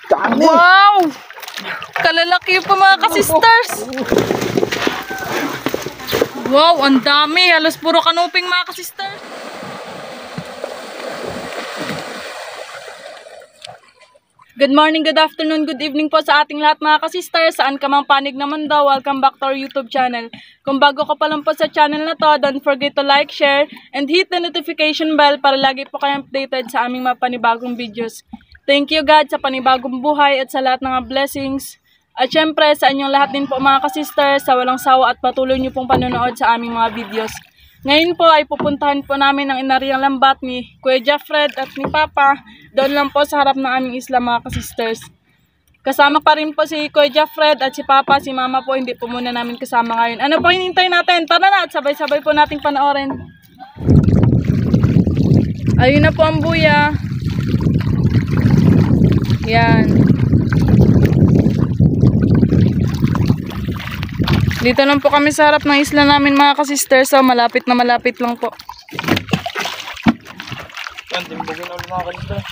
Dami. Wow! Kalalaki pa mga ka-sisters. Wow, ang dami. Halos puro kanuping mga ka-sisters. Good morning, good afternoon, good evening po sa ating lahat mga ka-sisters. Saan ka mang panig naman daw, welcome back to our YouTube channel. Kung bago ka pa lang po sa channel na to, don't forget to like, share, and hit the notification bell para lagi po kayong updated sa aming mga panibagong videos. Thank you God sa panibagong buhay at sa lahat ng mga blessings. At syempre sa inyong lahat din po mga ka-sisters sa walang sawa at patuloy niyo pong panonood sa aming mga videos. Ngayon po ay pupuntahan po namin ang inariang lambat ni Kuya Jeffred at ni Papa. Doon lang po sa harap ng aming isla mga ka-sisters. Kasama pa rin po si Kuya Jeffred at si Papa, si Mama po hindi po muna namin kasama ngayon. Ano po hinihintay natin? Tara na at sabay-sabay po nating panoorin. Ayun na po ang buya. Yan. Dito lang po kami sa harap ng isla namin mga ka-sisters. So malapit na malapit lang po. Yan, timbugin ulit mga ka-sisters.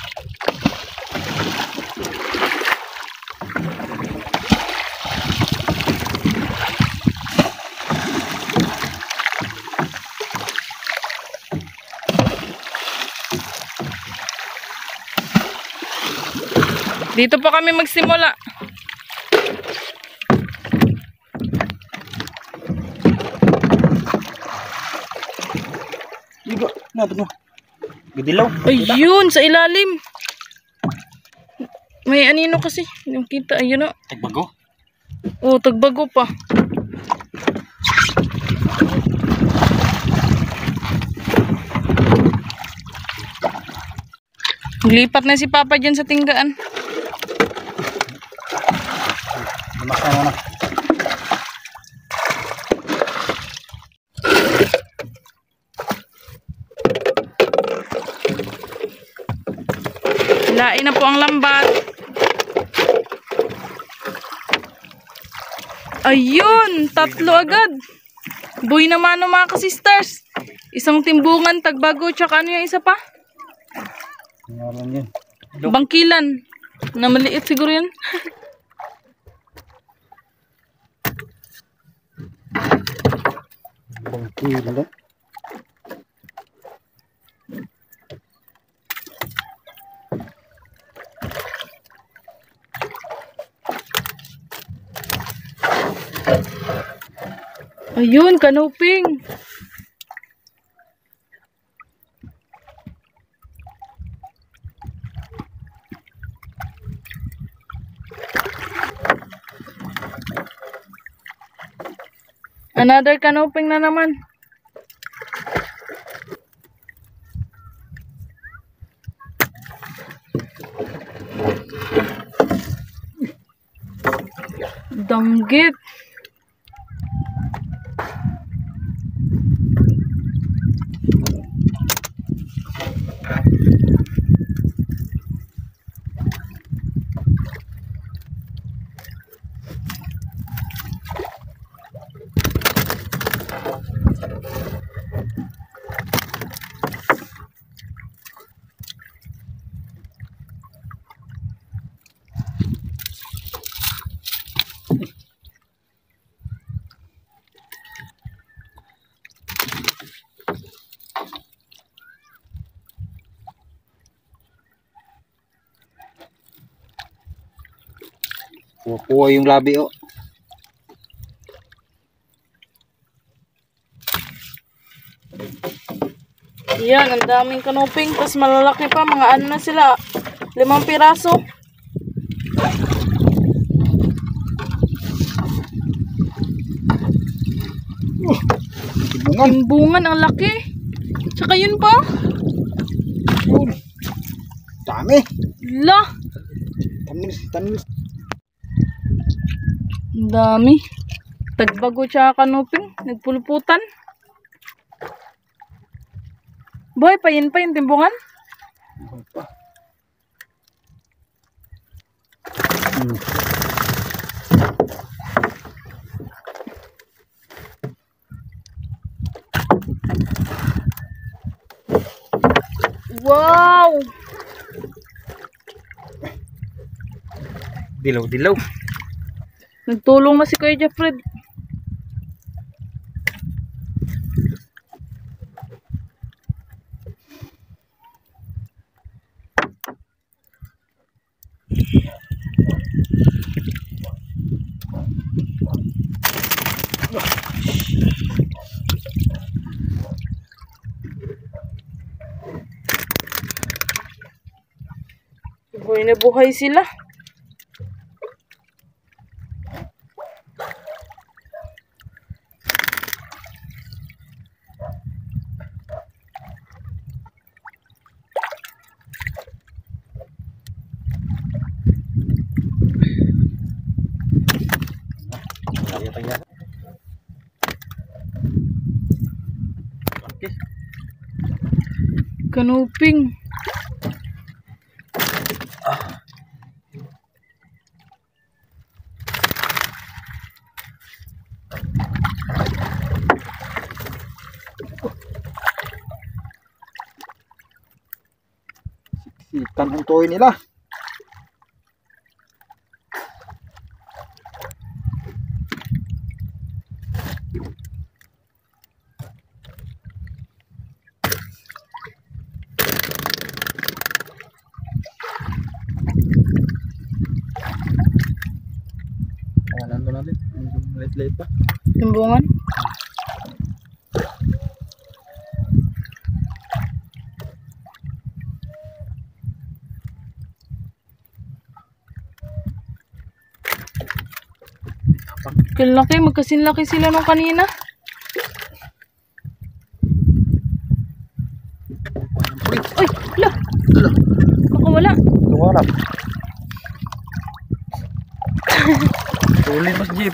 Dito po kami magsimula. Ligo, nabot mo. Gadilaw. Ayun, sa ilalim. May anino kasi. Yung kita, ayun o. Tagbago. Oo, tagbago pa. Lipat na si Papa dyan sa tinggaan. Lumaksan mo na. Lain na po ang lambat. Ayun, tatlo agad. Buhay naman o mga ka-sisters. Isang timbungan, tagbago, tsaka ano yung isa pa? Ngayon yun. Bangkilan. Na maliit siguro yan. Bangkilan. Ayun, kanuping. Another kanuping na naman. Danggit. Puwa yung labi oh. Yan, ang daming kanuping. Tapos malalaki pa. Mga ano na sila. 5 piraso. Timbungan. Timbungan, ang laki. Tsaka yun pa. Dami. La. Tamis. Ang dami. Tagbago tsaka kanuping. Nagpuluputan. Boy, payin pa yung timbungan. Wow! Dilaw-dilaw. Nagtulong na si Kuya Jeffred. Buhay na buhay sila. Kanuping. Siksikan ang toy nila. Nandun natin. Light-light pa. Timbungan. Kalaki, magkasinlaki sila nung kanina. Uy, wala. Baka wala. Wala. Tuloy mas jeep.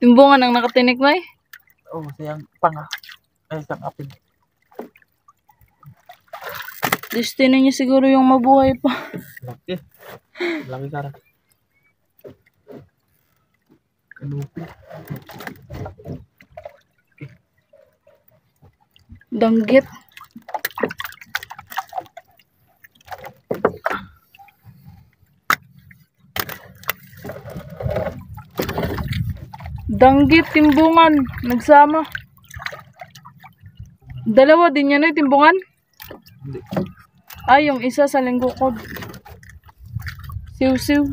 Timbungan ang nakatinik na eh. Oh, sayang panga. Ay, isang apin. Destiny niya siguro yung mabuhay pa. Laki. Laki cara. Kanupi. Danggit. Danggit, timbungan. Nagsama. Dalawa din yan eh, timbungan? Hindi. Ay, yung isa sa linggo ko. Siw-siw.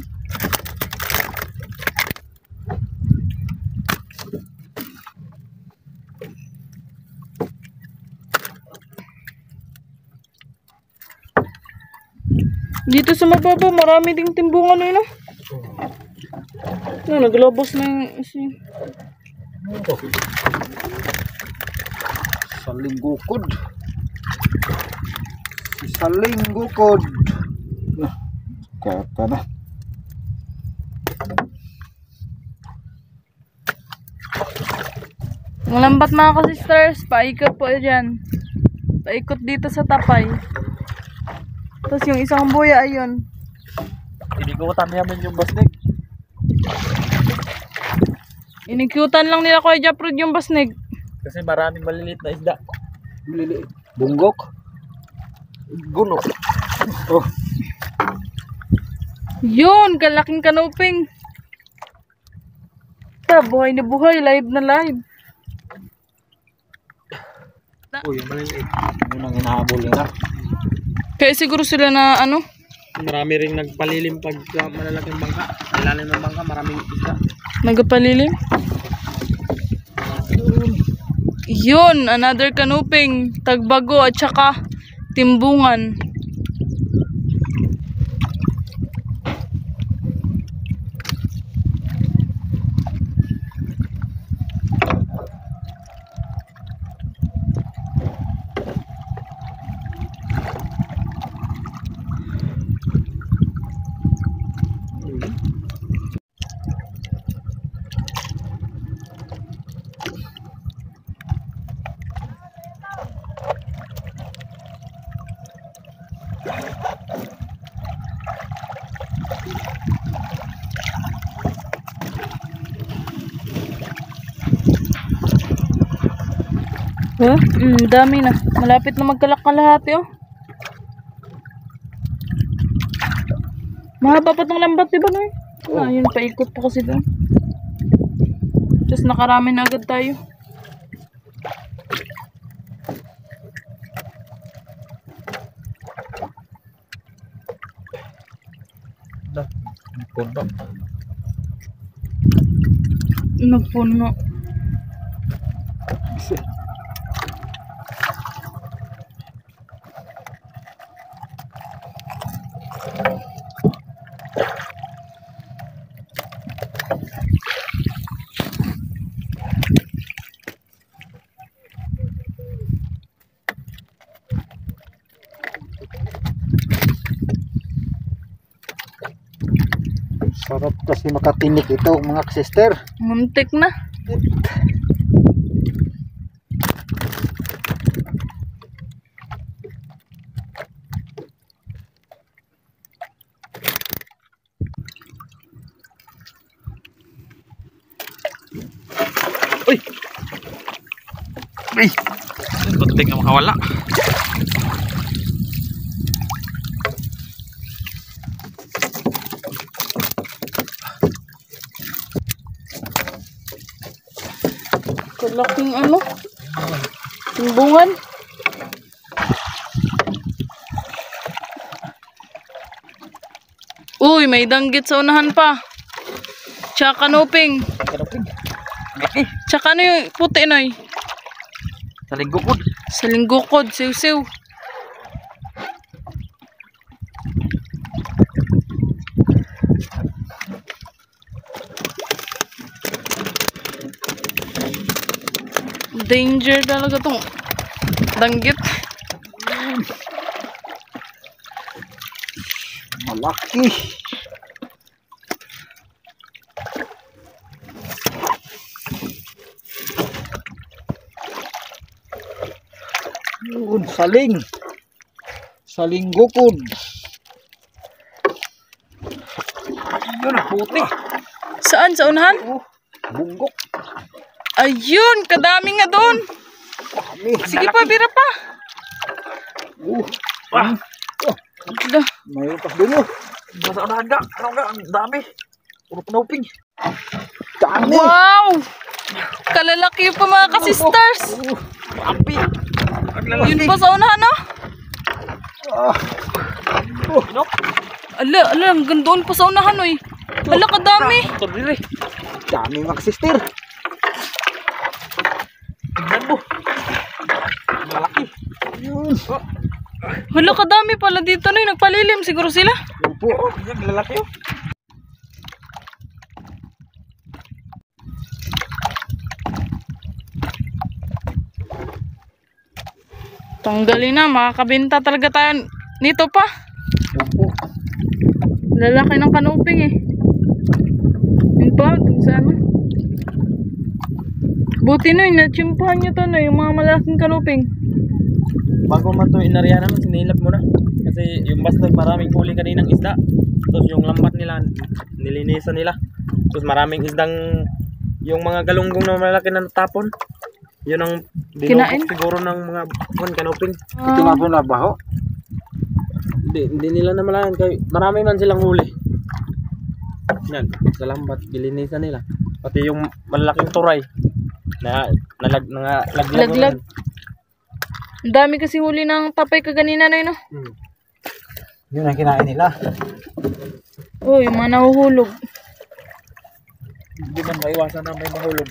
Dito sa mababa, marami ding timbungan eh, no? No, naglabos na yung Saling gukod. Si saling gukod. Nah, kata na. Ang lambat mga ka-sisters, paikot po dyan. Paikot dito sa tapay. Tapos yung isang buya, ayun. Hindi ko namin yung basnig. Inikyutan lang nila Kuya Jeffred yung basnig. Kasi maraming maliliit na isda. Maliliit. Bunggok. Guno. Oh. Yun, kalaking kanuping. Buhay na buhay, live na live. Uy, yung maliliit. Yun ang hinahabol nila. Kaya siguro sila na ano? Marami ring nagpalilim pag malalaking bangka. Ilalim ng bangka, maraming isda. Nagpalilim? Yun, another kanuping, tagbago at saka timbungan. Huh? Dami na. Malapit na magkalak-kalahati oh. Mahaba pa tong lambat, diba, Noy? Ah, yun, paikot pa kasi doon. Tapos nakarami na agad tayo. Puno. Napuno. Sarap kasi makatinik ito mga sister. Muntik na. Uy! Ay! Kunting na makawala. Kalaking ano? Timbungan. Uy, may danggit sa unahan pa. Tsaka kanuping. Tsaka ano yung puti, Noy? Sa linggukod. Sa linggukod, siw-siw. Danger talaga tong danggit. Malaki. Yun, saling. Saling gukod. Yun, puti. Saan? Sa unahan? Oh, bunggok. Ayun, kadami nga doon. Dami. Sige pa, bira pa. Ah! Ala, Mayroon pa dulo. Nasa unahan ka. Ano nga? Ang dami. Puro panuping. Dami. wow! Kalalaki pa mga ka-sisters. Ampi. Ang lalaki. Yun pa sa unahan, no? Ah, No? Ala, hanggang doon pa sa unahan, oy. Ala, kadami. Ito rin. dami mga sister. Tingnan mo. Malaki. Yun. Hala, kadami pala dito, Noy. Nagpalilim siguro sila. Yan po. Yan, lalaki oh. Tanggalin na, makakabenta talaga tayo nito pa. Yan po. Lalaki ng kanuping eh. Yun pa, dun sa ano. Buti Noy, natsimpuhan nyo to, Noy, yung mga malaking kanuping. Bago man to inarya naman, sinilap mo na. Kasi yung bastard maraming huli kaninang isda. Tapos yung lambat nila, nilinisan nila. Tapos maraming isdang, yung mga galunggong na malaki na natapon. Yun ang Kinain? dinubok siguro ng mga kanuping. Ito nga po nabaho. Hindi nila na malayan. Marami man silang huli. Yan, sa lambat, nilinisan nila. Pati yung malaking turay na Laglag. Ang dami kasi huli ng tapay kaganina, Noy, no? Yun ang kinain nila. Oh, yung mga nahuhulog. Hindi man maiwasan na may mahulog.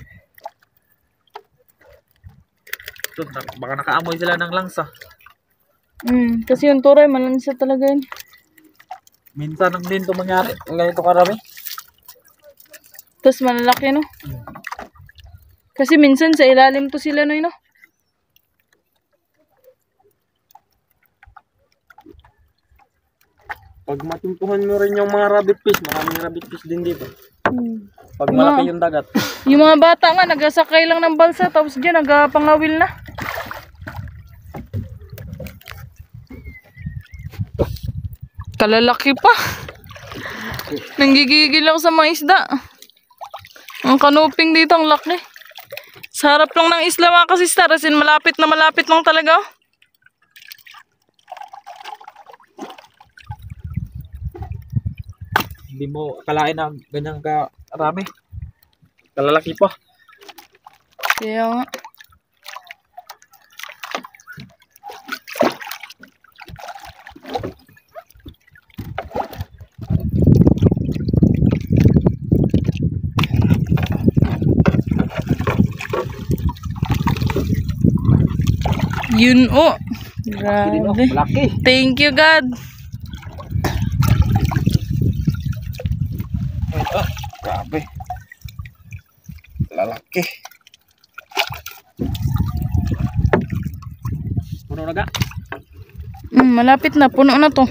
So, baka nakaamoy sila ng langsa. Kasi yung turay, malansa talaga yun. Minsan lang din ito mangyari. Ang ganito karami. Tapos malalaki, no? Kasi minsan sa ilalim to sila, Noy, no? Pag matumpuhan mo rin yung mga rabbit fish, maraming rabbit fish din dito. Pag malaki yung dagat. Yung mga bata nga, nagasakay lang ng balsa, tapos dyan, nagapangawil na. Kalalaki pa. Nanggigigil ako sa mga isda. Ang kanuping dito, ang laki. Sa harap lang ng isla mga kasistar, as in malapit na malapit lang talaga. Hindi mo akalain na ganyan karami. Kalalaki pa. Kaya nga. Yun oh. Grabe. Malaki. Thank you God. Ah, grabe. Lalaki. Puno na ga. Malapit na. Puno na to.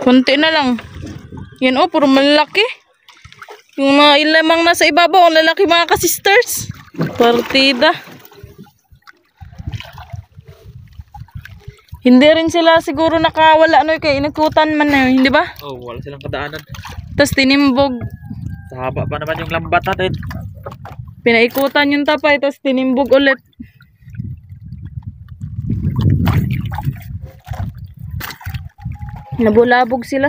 Kunti na lang. Yan oh. Puro malaki. Yung mga ilamang nasa ibabaw. Ang lalaki mga ka-sisters. Partida. Hindi rin sila siguro nakawala ano kay inakutan man na yun, hindi ba? Oh, wala silang kadaanan. Tapos tinimbog. Sa haba pa naman yung lambat natin. Pinaikutan yung tapay, tapos tinimbog ulit. Nabulabog sila.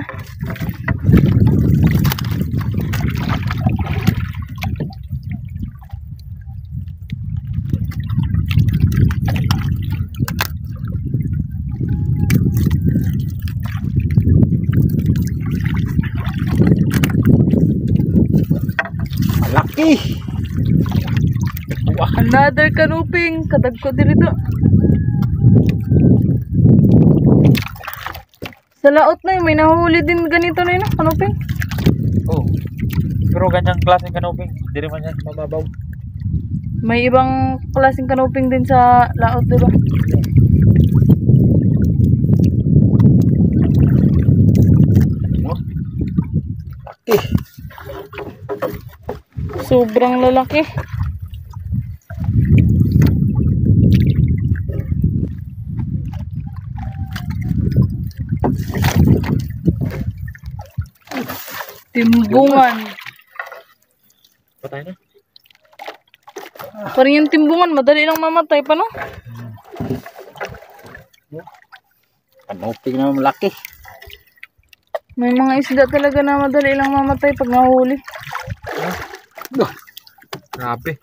Malaki. Another kanuping. Kadagko dito. Sa laot na yun, may nahuli din ganito na yun, kanuping. Oh. Pero ganyang klaseng kanoping, hindi rin man yan mababaw. May ibang klaseng kanuping din sa laot, diba? Sobrang lalaki. Timbungan. Patay na. Parang yung timbungan, madali lang mamatay pa, no? Kanoping na malaki. May mga isda talaga na madali lang mamatay pag nahuli. Grabe.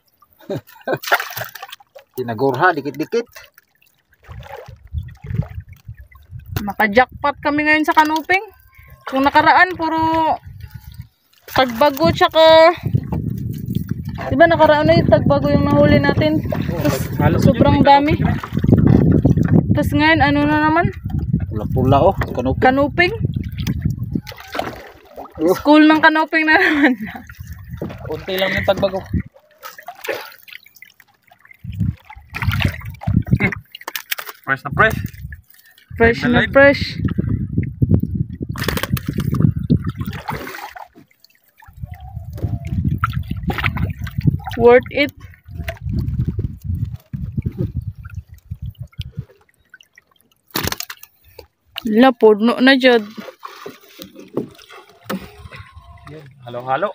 Tinagurha, dikit-dikit. Naka-jackpot kami ngayon sa kanuping. Kung nakaraan, puro tagbago tsaka... Diba nakaraan na yung tagbago yung nahuli natin? Tapos sobrang dami. Tapos ngayon, ano na naman? Pula-pula oh, kanoping. Kanuping. School ng kanuping na naman. Kunti lang yung tagbago. Fresh na fresh. Fresh na fresh. Worth it. Lapod no na jud. Halo-halo.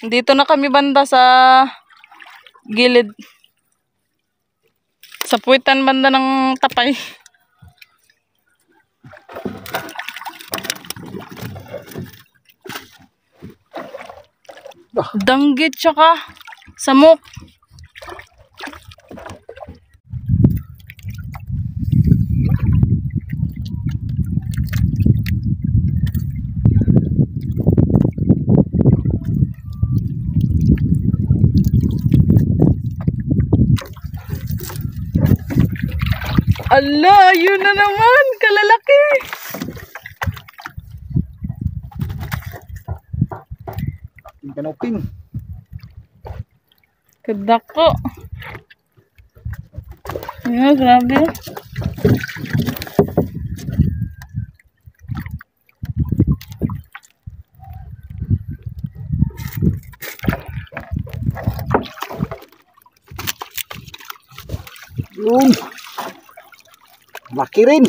Dito na kami banda sa gilid. Sa puwitan banda ng tapay. Danggit tsaka samok. Ala, yun na naman, kalalaki. Kanoping. Kadako. Ayan, grabe. Yun. Laki rin.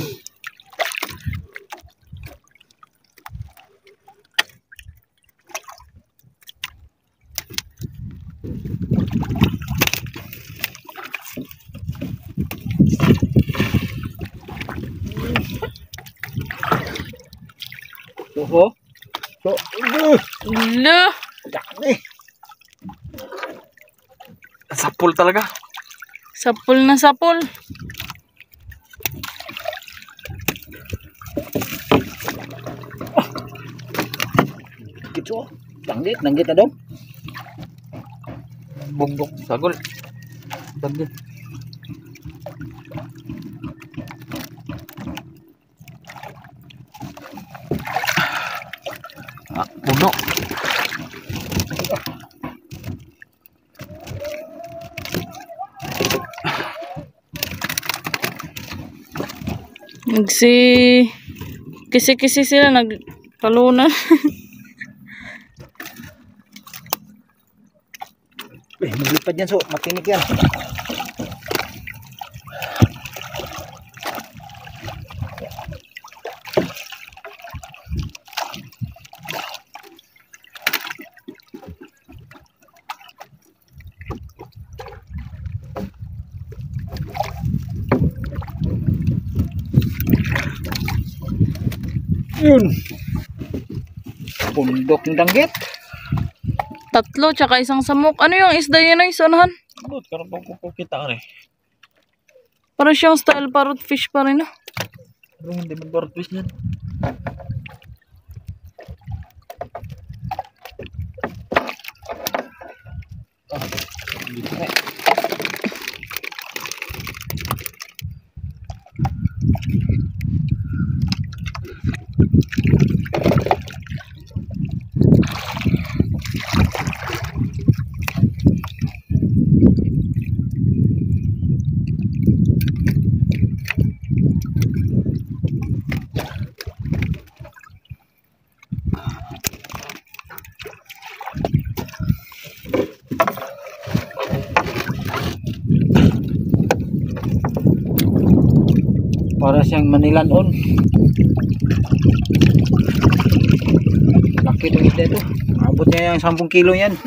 Oho. So, Lo. dami. Sapul talaga. Sapul na sapul. Gitu. Danggit na daw. Bugdok. Sagol. Dagit. Puno. Kisi-kisi sila nagtalunan. Maglipad yan so, matinik yan. Yun. Pundok ng danggit. Tatlo, tsaka isang samok. Ano yung isda yun ay sonahan? Good, karon ko kita ka Para siyang style parrot fish pa rin. Pero hindi mag-board twist yan. Dito na. Para siyang manilanon. Laki itong isda ito. Abot niya yung 10 kilo yan.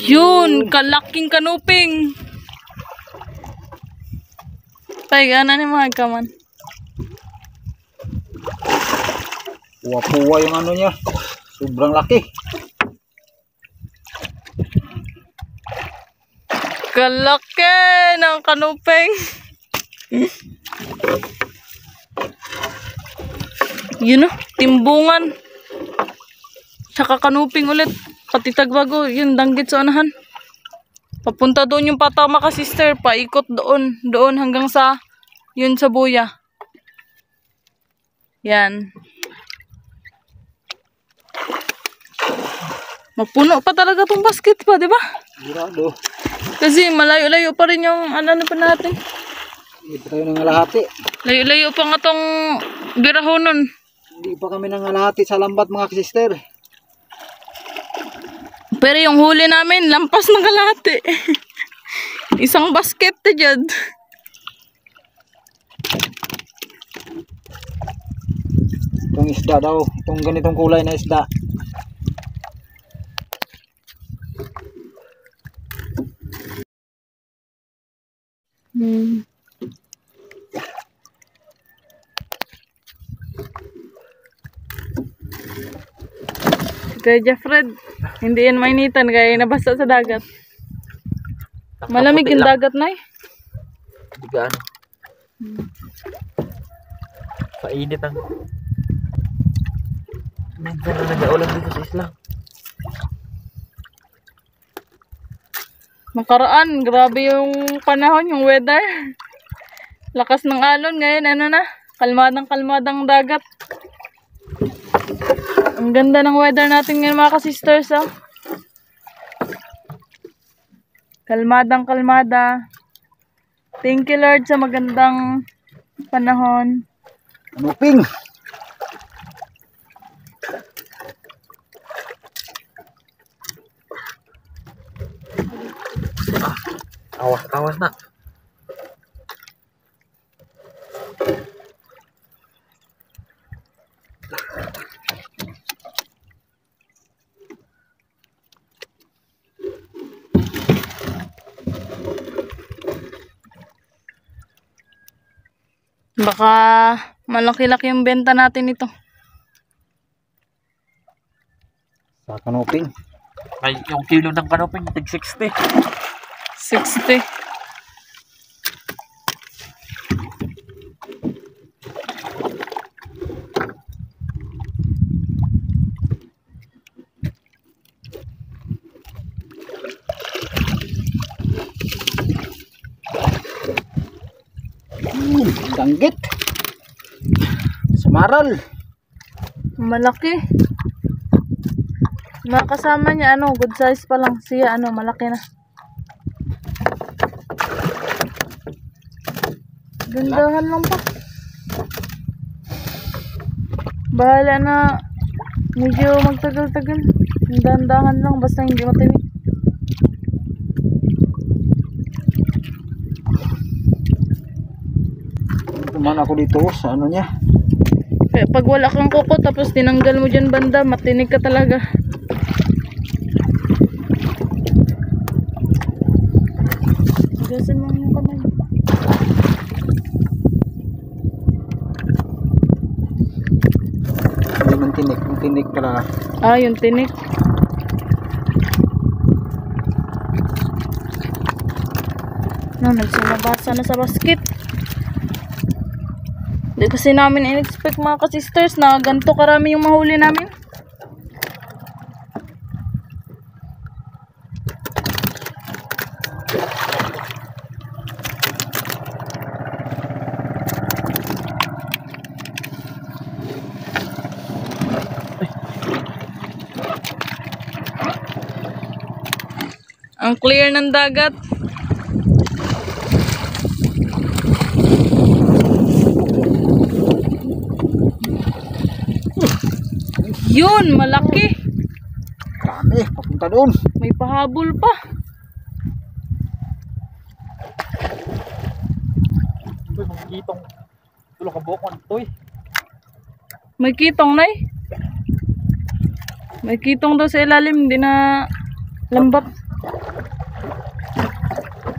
Yun, kalaking kanuping. Paigana ni mga kaman. Puwa-puwa yung ano niya. Sobrang laki. Kalaki ng kanuping. Yun o, timbungan. Tsaka kanuping ulit. Pati tagbago, yun, danggit sa anahan. Papunta doon yung patama ka sister. Paikot doon. Doon hanggang sa, yun sa buya. Yan. Mapuno pa talaga tong basket pa, di ba? Sigurado. Kasi malayo-layo pa rin yung ano pa natin. Hindi pa tayo nangalahati. Layo-layo pa nga tong birahonon. Hindi pa kami nangalahati sa lambat mga kasister. Pero yung huli namin, lampas ng kalahati. Isang basket na dyan. Itong isda daw. Itong ganitong kulay na isda. Kaya Jeffred, hindi yan mainitan kaya nabasa sa dagat. Malamig yung dagat na eh. Hindi ka ano. Painit ang. Medyo na nag-aulan dito sa isla. Makaraan, grabe yung panahon, yung weather. Lakas ng alon, ngayon ano na, kalmadang dagat. Ang ganda ng weather natin ngayon mga ka-sisters, oh. Kalmadang. Thank you Lord sa magandang panahon. Kanuping. Awas na. Baka malaki-laki yung benta natin ito. Sa kanoping. Ay, yung kilo ng kanoping, tig 60. 60. Danggit. Sumaral. Malaki. Makasama niya, ano, good size pa lang siya, ano, malaki na. Gandahan lang pa. Bahala na medyo magtagal-tagal. Gandahan lang, basta hindi matinig. Tuman ako dito sa ano niya. Kaya pag wala kang kuko tapos tinanggal mo dyan banda, matinig ka talaga. Gasan mo yung kamay. Hindi man tinik. Yung tinik para Ah, yung tinik. No, nagsulabasa na sa basket. Hindi kasi namin in-expect mga ka-sisters na ganito karami yung mahuli namin. Ang clear ng dagat. Yun, malaki. dami. Papunta doon. May pahabol pa. Uy, magkitong tulo ka bukon. Uy, May kitong, nay. May kitong daw sa ilalim, hindi na lambat.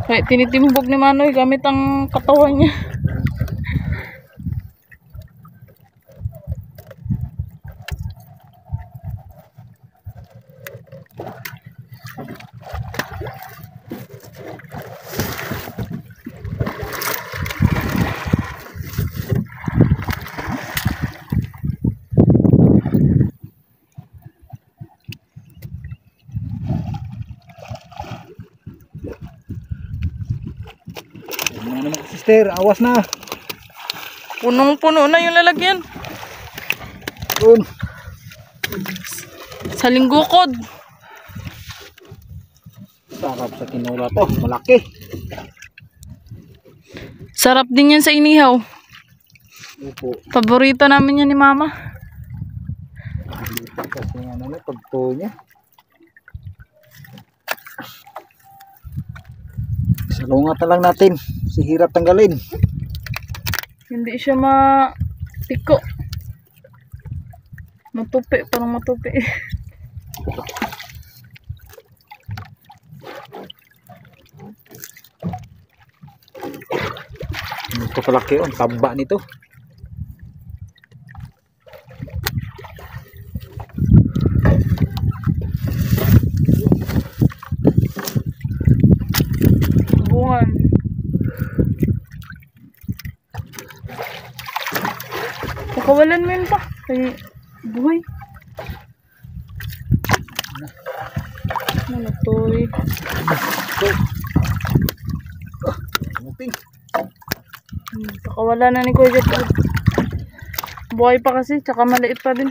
Kaya tinitimbog ni Manoy gamit ang katawan niya. Ano naman sister, awas na. Punong-puno na yung lalagyan. Doon. Sa linggukod. Sarap sa tinula to, malaki. Sarap din yan sa inihaw. Opo. Paborito namin yan ni Mama. Kasi ano na, pagto niya. Salungat na lang natin. Si hirap tanggalin. Hindi siya matiko. Matupi, parang matupi. Ito kalaki yun, taba nito. Bungan. Pakawalan mo yun pa. Kaya buhay. Ano to eh. Muting. Pakawala na ni Kuya Jet. Buhay pa kasi, tsaka maliit pa din.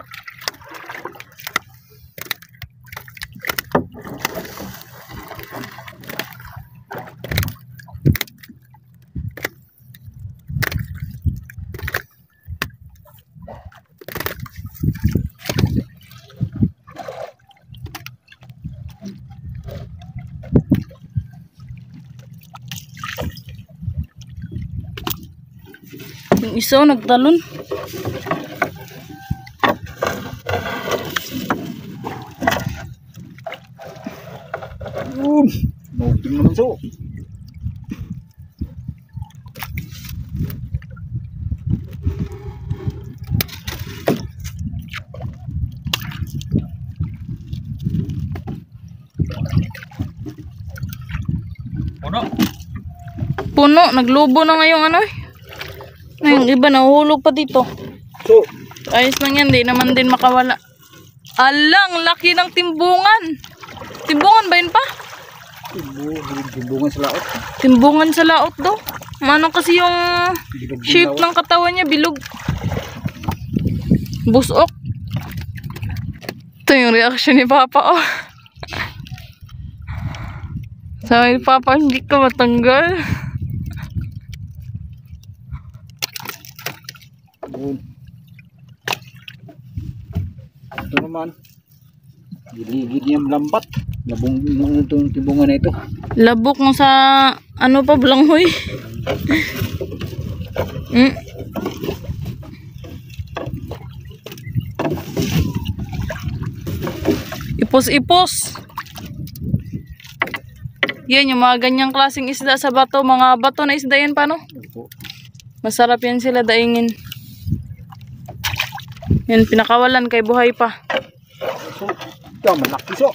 Yung isa nagtalon. Muting naman so. puno. Puno, naglubo na ngayong ano eh. Yung iba nahuhulog pa dito. So, Ayos lang yan, di naman din makawala. Alang, laki ng timbungan. Timbungan ba yun pa? timbungan sa laot. Timbungan sa laot daw. Ano kasi yung shape ng katawan niya, bilog. Busok. Ito yung reaction ni Papa, oh. Sabi ni Papa, hindi ka matanggal. Yun. Ito naman. Giligid niyang lambat. Labong itong timbungan na ito. Labok mo sa ano pa, balanghoy. Ipos-ipos. Yan yung mga ganyang klaseng isda sa bato. Mga bato na isda yan, paano? Masarap yan sila daingin. Yan, pinakawalan kay buhay pa. So, ito, malaki so.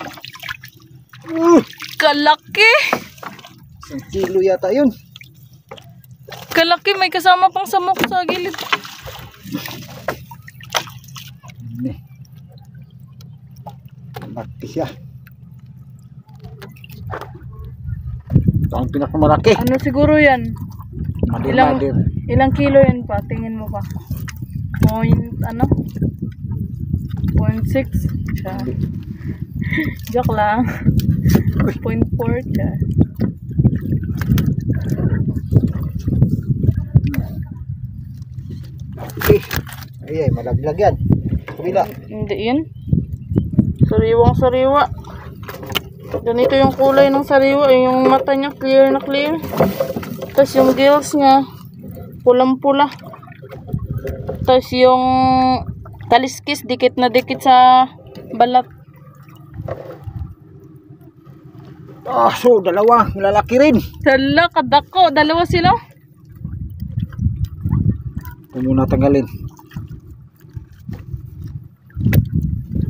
Kalaki! 1 kilo yata yun. Kalaki, may kasama pang samok sa gilid. Malaki siya. Ito ang pinakamalaki. Ano siguro yan? Madir. Ilang kilo yan pa? Tingin mo pa. Ano? 0.6 siya. Joke lang. 0.4 siya. Okay. Ay, malaglag yan. Kumila. Hindi yan. Sariwang sariwa. Ganito yung kulay ng sariwa. Yung mata niya clear na clear. Tapos yung gills niya pulang-pula. Tapos yung kaliskis dikit na dikit sa balat. So, dalawa. Malalaki rin. Hala, kadako. Dalawa sila. Ito muna tanggalin.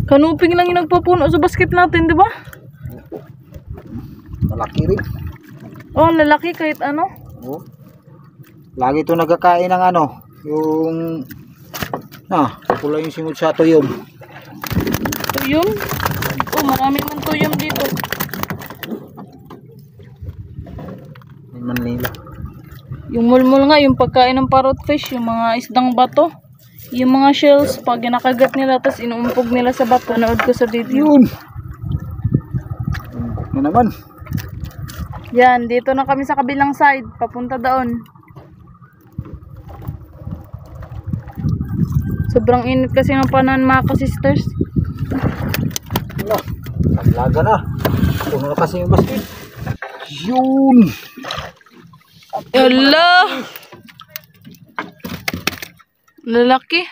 Kanuping lang yung nagpapuno sa basket natin, di ba? Malaki rin. Oh, lalaki kahit ano. Oh. Lagi ito nagkakain ng ano. Yung pula yung singot sa tuyom. Tuyom? Oh, marami man tuyom dito. Manila. Yung mulmul nga, yung pagkain ng parrot fish, yung mga isdang bato. Yung mga shells, pag nakagat nila, tapos inuumpog nila sa bato. Nood ko sa video. Yun. Na naman. Yan, dito na kami sa kabilang side. Papunta doon. Sobrang init kasi ng panahon, mga ka-sisters. Wala. Naglaga na. Puno na kasi yung basket. Yun. Hala! Lalaki.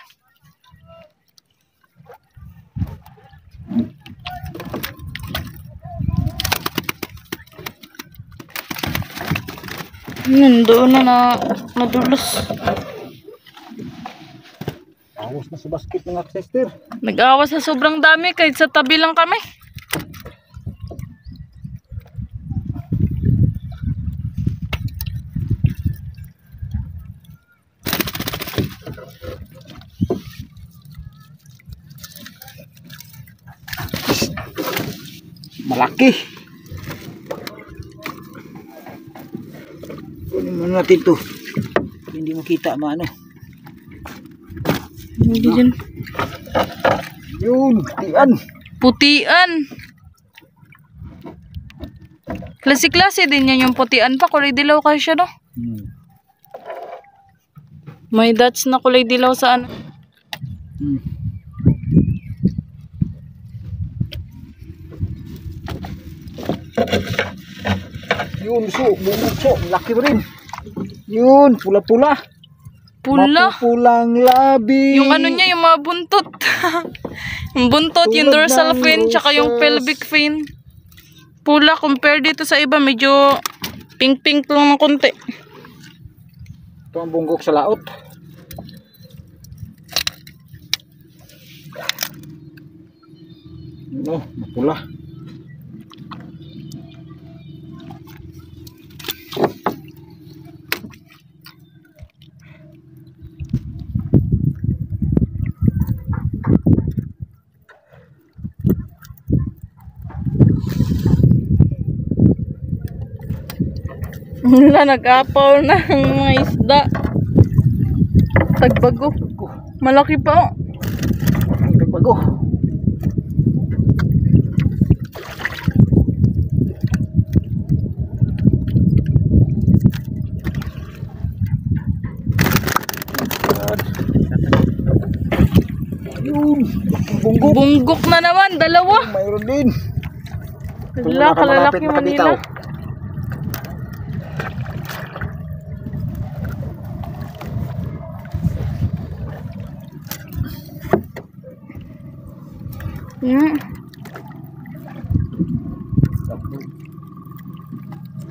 Doon na nadulas. Awas na sa basket mga sister. Nag-awas sa sobrang dami kahit sa tabi lang kami. Malaki. Kunin muna natin to. Hindi makita maano. Hindi dyan. Yun, tian. Putian. Klase-klase din yan yung putian pa. Kulay dilaw kasi siya, no? May dots na kulay dilaw sa ano. Yun, bumugso. Laki rin. Yun, pula-pula. Pula. Mapupulang labi. Yung ano niya, yung mga buntot. Yung buntot, yung Tulad dorsal ng fin, tsaka yung rosas. pelvic fin. Pula, compare dito sa iba, medyo pink-pink lang ng konti. Ito ang bunggok sa laot. Mapula. Wala, nag-apaw na ang mga isda. Tagbago. Malaki pa, oh. Bago. Ayun, bunggok. Bunggok na naman, dalawa. Mayroon din. Wala, kalalaki Manila.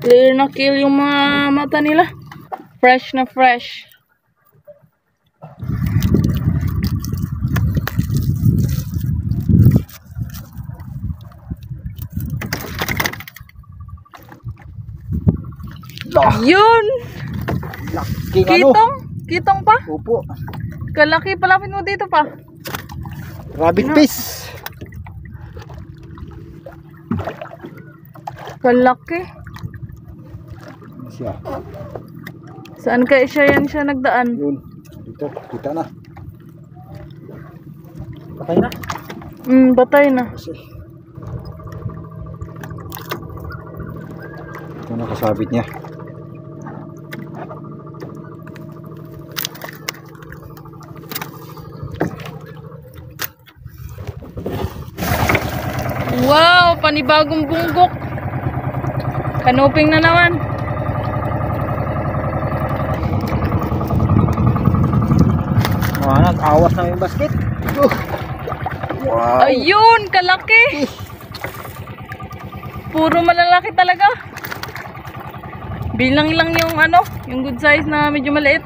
Clear na kill yung mga mata nila. Fresh na fresh. Yun! Laki Kitong? Kitong pa? Opo. Kalaki, palapit mo dito pa. Rabbit fish. Kalaki. Siya. Saan kaya siya nagdaan? Yun. Dito, kita na. Patay na. Batay na. Kasi ito nakasabit niya. Wow, panibagong bunggok. Kanuping na naman. Nag-awas na yung basket. Wow. Ayun, kalaki. Puro malalaki talaga. Bilang lang yung yung good size na medyo maliit.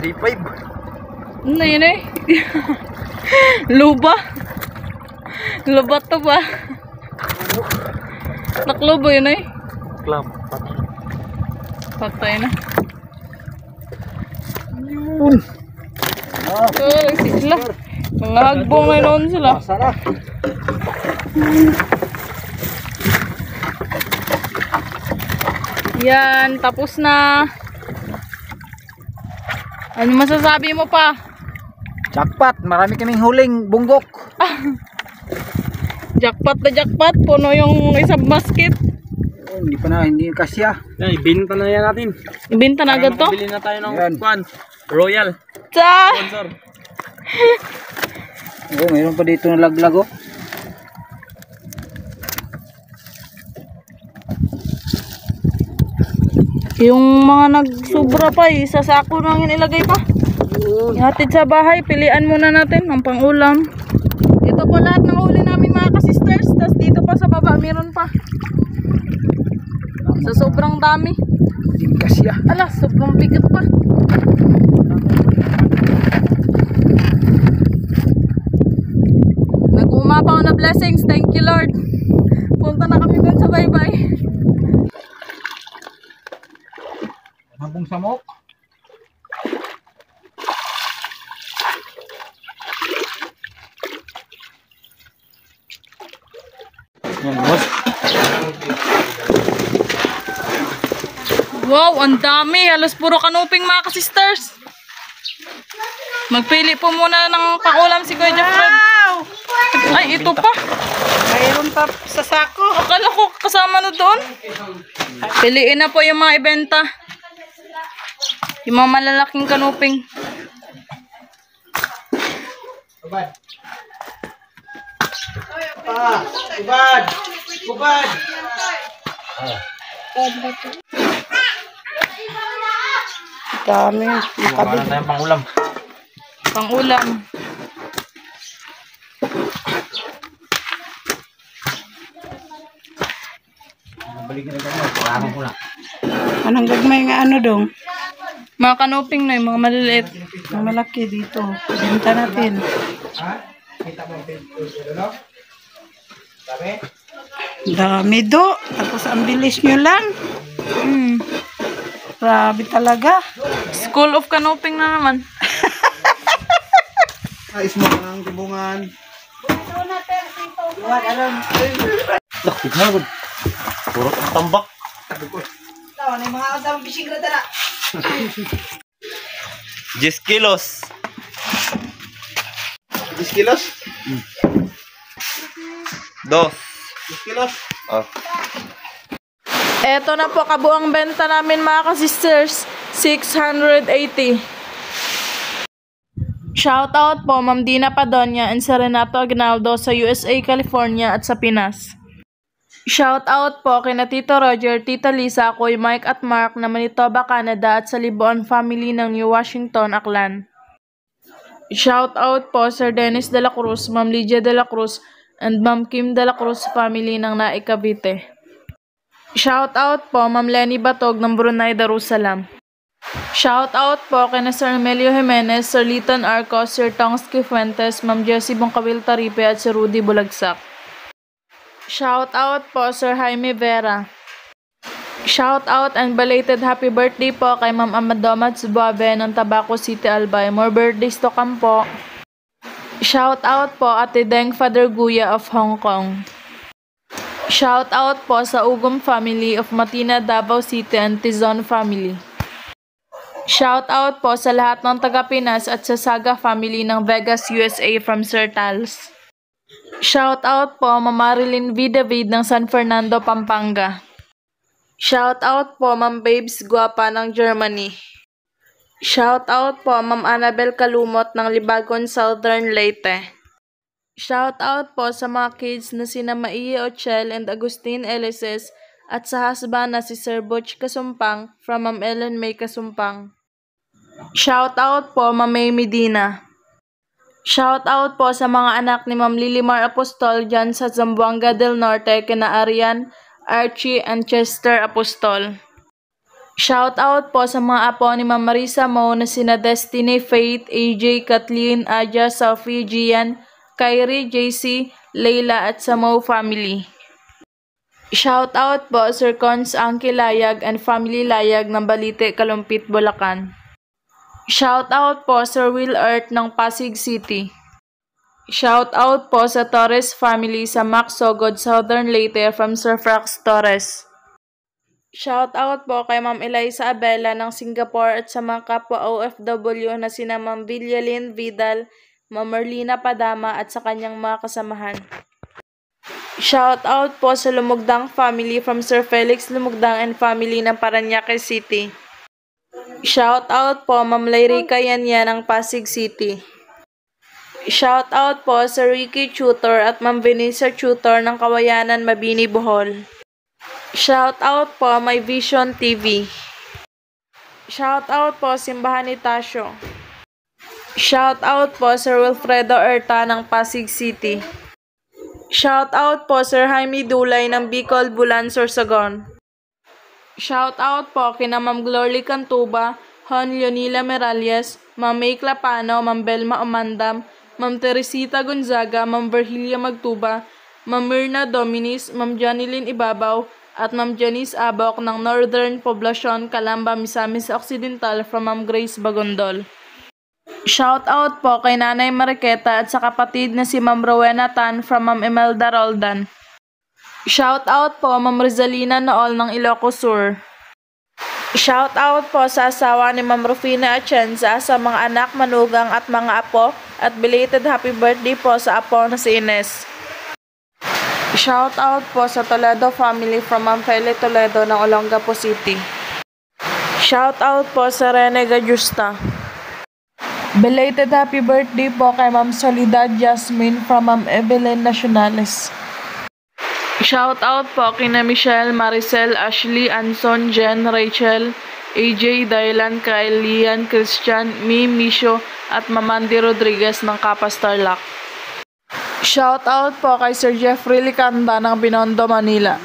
3.5. Ano yun eh? Luba. Luba to ba? Naklubo yun eh. Club. Patay na. Yun. Sila. Mga hagbong na noon sila. Sana. Yan, tapos na. Ano masasabi mo pa? Jackpot. Marami kaming huling bunggok. Jackpot na jackpot. Puno yung isang basket. Oh, hindi kasya. Yan, ibinta na yan natin. Ibenta na agad to? Bili na tayo ng Yan. kwan. Royal. Sa! Sponsor. Oh, mayroon pa dito na laglag oh. Yung mga nagsubra pa, isa sako nang ilagay pa. Ihatid sa bahay, pilian muna natin ang pang-ulam. Ito po lahat ng huli namin mga ka-sisters. Tapos dito pa sa baba, meron pa. Sa sobrang dami. Hindi kasya. Ala, sobrang bigat pa. Nag-umapaw na blessings. Thank you Lord. Punta na kami dun sa bye-bye. Hanggang samok. Yan, boss. Wow, ang dami. Halos puro kanuping mga ka-sisters. Magpili po muna ng pangulam si Kuya Jeffred. Ay, ito pa. Mayroon pa sa sako. Akala ko kasama na doon. Piliin na po yung mga ibenta. Yung mga malalaking kanuping. Kubad. Kubad. Kubad. Dami. Wala na tayong pangulam. Pangulam. Anong gagmay nga ano dong? Mga kanuping na yung mga maliliit. Ang malaki dito. Benta natin. Dami do. Tapos ang bilis nyo lang. Grabe talaga. School of kanuping na naman. Ayos mo ang tibungan. Tignan, puro tambak. Tawa na mga kasama bisigra dala. 10 kilos. 10 kilos? 2. 10 kilos? Oh. Eto na po, kabuang benta namin mga ka-sisters, 680. Shoutout po Ma'am Dina Padonia and Sir Renato Aguinaldo sa USA, California at sa Pinas. Shoutout po kina Tito Roger, Tita Lisa, Kuya Mike at Mark na Manitoba, Canada at sa Liboan family ng New Washington, Aklan. Shoutout po Sir Dennis de la Cruz, Ma'am Lydia de la Cruz and Ma'am Kim de la Cruz family ng Naik, Cavite. Shoutout po Ma'am Lenny Batog ng Brunei, Darussalam. Shoutout po kina Sir Melio Jimenez, Sir Liton Arcos, Sir Tongsky Fuentes, Ma'am Jessie Bongkawil Taripe at Sir Rudy Bulagsak. Shoutout po Sir Jaime Vera. Shoutout and belated happy birthday po kay Ma'am Amadomat Subuave ng Tabaco City, Albay. More birthdays to come po. Shoutout po Ate Deng Father Guya of Hong Kong. Shoutout po sa Ugom family of Matina, Davao City and Tizon family. Shoutout po sa lahat ng taga-Pinas at sa Saga family ng Vegas, USA from Sir Tals. Shoutout po Ma'am Marilyn V. David ng San Fernando, Pampanga. Shoutout po Ma'am Babes Guapa ng Germany. Shoutout po Ma'am Annabel Kalumot ng Libagon, Southern Leyte. Shoutout po sa mga kids na sina Maiye Ochel and Agustin Elises at sa husband na si Sir Butch Kasumpang from Ma'am Ellen May Kasumpang. Shoutout po Ma'am May Medina. Shoutout po sa mga anak ni Ma'am Lilimar Apostol dyan sa Zamboanga del Norte kina Arian, Archie, and Chester Apostol. Shoutout po sa mga apo ni Ma'am Marisa Mo na sina Destiny, Faith, AJ, Kathleen, Aja, Sophie, Gian, Kyrie, JC, Leila at sa Mo family. Shoutout po Sir Cons Angki Layag and family Layag ng Balite, Kalumpit, Bulacan. Shoutout po Sir Will Earth ng Pasig City. Shoutout po sa Torres family sa Max Sogod, Southern Leyte from Sir Frax Torres. Shoutout po kay Ma'am Eliza Abela ng Singapore at sa mga kapwa OFW na sina Ma'am Villalyn Vidal, Ma'am Merlina Padama at sa kanyang mga kasamahan. Shoutout po sa Lumugdang family from Sir Felix Lumugdang and family ng Parañaque City. Shoutout po Ma'am Lairica Yanya ng Pasig City. Shoutout po sa Ricky Tutor at Ma'am Venisa Tutor ng Kawayanan, Mabini, Bohol. Shoutout po My Vision TV. Shoutout po Simbahan ni Tasyo. Shoutout po Sir Wilfredo Erta ng Pasig City. Shoutout po Sir Jaime Dulay ng Bicol, Bulan, Sorsogon. Shoutout po kina Ma'am Glory Cantuba, Hon Leonila Meralias, Ma'am May Clapano, Ma'am Belma Omandam, Ma'am Teresita Gonzaga, Ma'am Virgilia Magtuba, Ma'am Mirna Dominis, Ma'am Janilyn Ibabaw, at Ma'am Janice Abok ng Northern Poblacion, Calamba, Misamis Occidental from Ma'am Grace Bagondol. Shoutout po kay Nanay Mariqueta at sa kapatid na si Ma'am Rowena Tan from Ma'am Imelda Roldan. Shoutout po Ma'am Rizalina Nool ng Ilocos Sur. Shoutout po sa asawa ni Ma'am Rufina Atienza, sa mga anak, manugang at mga apo, at belated happy birthday po sa apo na si Ines. Shoutout po sa Toledo family from Ma'am Feli Toledo ng Olongapo City. Shoutout po sa Rene Gajusta. Belated happy birthday po kay Ma'am Soledad Jasmine from Ma'am Evelyn Nacionales. Shoutout po kina Michelle, Maricel, Ashley, Anson, Jen, Rachel, AJ, Dylan, Kyle, Lian, Christian, Misho, at Mamandi Rodriguez ng Kapas Tarlac. Shoutout po kay Sir Jeffrey Licanda ng Binondo, Manila.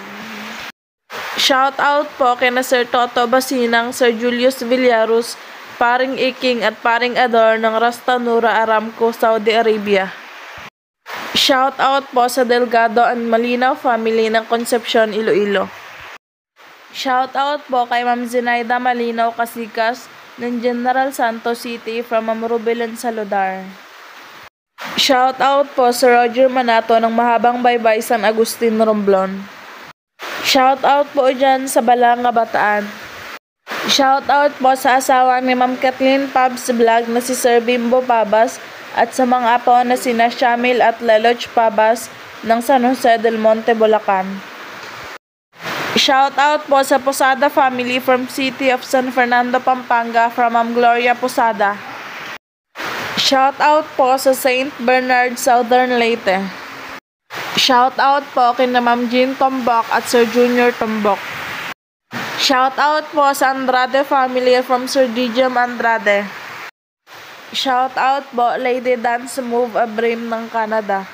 Shoutout po kina Sir Toto Basinang, Sir Julius Villarus, Paring Iking at Paring Ador ng Rasta Nura Aramco, Saudi Arabia. Shoutout po sa Delgado and Malinaw family ng Concepcion, Iloilo. Shoutout po kay Ma'am Zenaida Malinaw Kasikas ng General Santos City from Ma'am Rubilan Saludar. Shoutout po sa Roger Manato ng Mahabang Baybay, San Agustin, Romblon. Shout out po dyan sa Balanga, Bataan. Shout out po sa asawa ni Ma'am Kathleen Pabs Vlog na si Sir Bimbo Pabas at sa mga apo na sina Shamil at Leloch Pabas ng San Jose del Monte, Bulacan. Shout out po sa Posada family from City of San Fernando, Pampanga from Ma'am Gloria Posada. Shout out po sa St. Bernard, Southern Leyte. Shout out po kina Ma'am Jean Tombok at Sir Junior Tombok. Shout out po sa Andrade family from Sir Didiam Andrade. Shout out po Lady Dance Move Abrim ng Canada.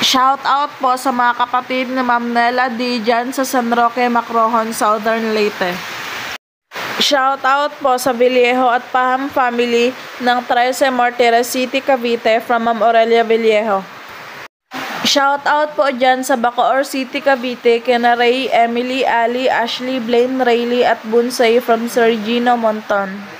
Shout out po sa mga kapatid ni Ma'am Nella D dyan sa San Roque, Macrohon, Southern Leyte. Shout out po sa Villejo at Paham family ng 13 Mortires City, Cavite from Ma'am Aurelia Villejo. Shout out po dyan sa Bacoor City, Cavite kina Ray, Emily, Ali, Ashley, Blaine, Rayleigh at Bunsay from Sir Gino Monton.